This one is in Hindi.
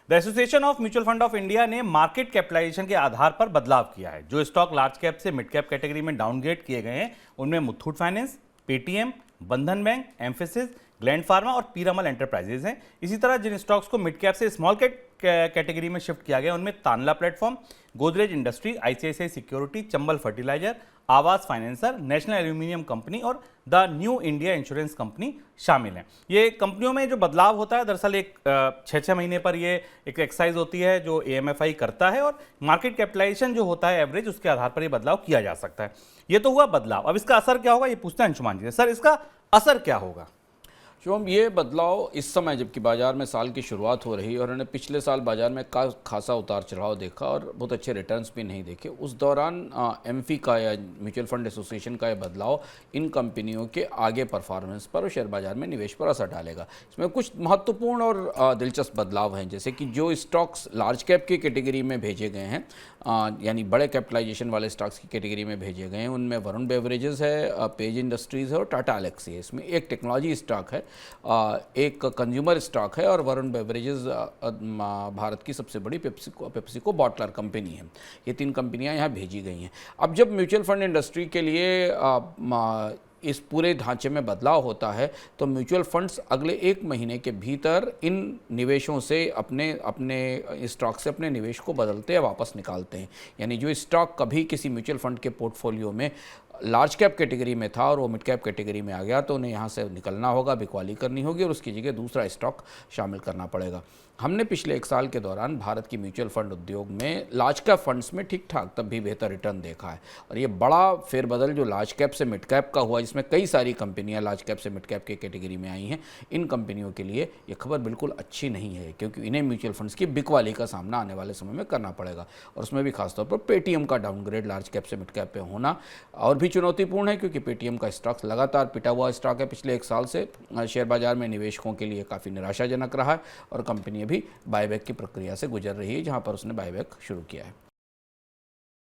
The association of mutual fund of India ने मार्केट कैपिटलाइजेशन के आधार पर बदलाव किया है। जो स्टॉक लार्ज कैप से मिड कैप कैटेगरी में डाउनग्रेड किए गए हैं उनमें Muthoot finance, Paytm, Bandhan bank, Mphasis, Gland Pharma और पीरामल एंटरप्राइजेज हैं। इसी तरह जिन स्टॉक्स को मिड कैप से स्मॉल कैप कैटेगरी में शिफ्ट किया गया उनमें Tanla platform, Godrej industry, ICICI security, Chambal fertilizer, Aavas financier, national aluminium company और the new India insurance company शामिल हैं। ये कंपनियों में जो बदलाव होता है दरअसल एक 6-6 महीने पर ये एक एक्सरसाइज होती है जो एएमएफआई करता है और मार्केट कैपिटलाइजेशन जो होता है एवरेज उसके आधार पर ये बदलाव किया जा सकता है। ये तो हुआ बदलाव, अब इसका असर क्या होगा ये पूछते हैं अंशुमान जी से। सर, इसका असर क्या होगा? शुभम, ये बदलाव इस समय जबकि बाजार में साल की शुरुआत हो रही है और उन्होंने पिछले साल बाजार में खासा उतार चढ़ाव देखा और बहुत अच्छे रिटर्न्स भी नहीं देखे, उस दौरान एमफी का या म्यूचुअल फंड एसोसिएशन का ये बदलाव इन कंपनियों के आगे परफॉर्मेंस पर और शेयर बाजार में निवेश पर असर डालेगा। इसमें कुछ महत्वपूर्ण और दिलचस्प बदलाव हैं, जैसे कि जो स्टॉक्स लार्ज कैप की कैटेगरी में भेजे गए हैं, यानी बड़े कैपिटलाइजेशन वाले स्टॉक्स की कैटेगरी में भेजे गए हैं, उनमें वरुण बेवरेजेस है, पेज इंडस्ट्रीज़ है और टाटा एलेक्सी है। इसमें एक टेक्नोलॉजी स्टॉक है, एक कंज्यूमर स्टॉक है और वरुण बेवरेजेस भारत की सबसे बड़ी पेप्सिको बॉटलर कंपनी है। ये 3 कंपनियां यहाँ भेजी गई हैं। अब जब म्यूचुअल फंड इंडस्ट्री के लिए इस पूरे ढांचे में बदलाव होता है तो म्यूचुअल फंड्स अगले 1 महीने के भीतर इन निवेशों से अपने स्टॉक से अपने निवेश को बदलते या वापस निकालते हैं। यानी जो स्टॉक कभी किसी म्यूचुअल फंड के पोर्टफोलियो में लार्ज कैप कैटेगरी में था और वो मिड कैप कैटेगरी में आ गया तो उन्हें यहाँ से निकलना होगा, बिकवाली करनी होगी और उसकी जगह दूसरा स्टॉक शामिल करना पड़ेगा। हमने पिछले 1 साल के दौरान भारत की म्यूचुअल फंड उद्योग में लार्ज कैप फंड्स में ठीक ठाक तब भी बेहतर रिटर्न देखा है और ये बड़ा फेरबदल जो लार्ज कैप से मिड कैप का हुआ, जिसमें कई सारी कंपनियां लार्ज कैप से मिड कैप की कैटेगरी में आई हैं, इन कंपनियों के लिए ये खबर बिल्कुल अच्छी नहीं है क्योंकि इन्हें म्यूचुअल फंड्स की बिकवाली का सामना आने वाले समय में करना पड़ेगा और उसमें भी खासतौर पर पेटीएम का डाउनग्रेड लार्ज कैप से मिड कैप पे होना और भी चुनौतीपूर्ण है क्योंकि पेटीएम का स्टॉक लगातार पिटा हुआ स्टॉक है। पिछले 1 साल से शेयर बाजार में निवेशकों के लिए काफ़ी निराशाजनक रहा है और कंपनी भी बायबैक की प्रक्रिया से गुजर रही है जहां पर उसने बायबैक शुरू किया है।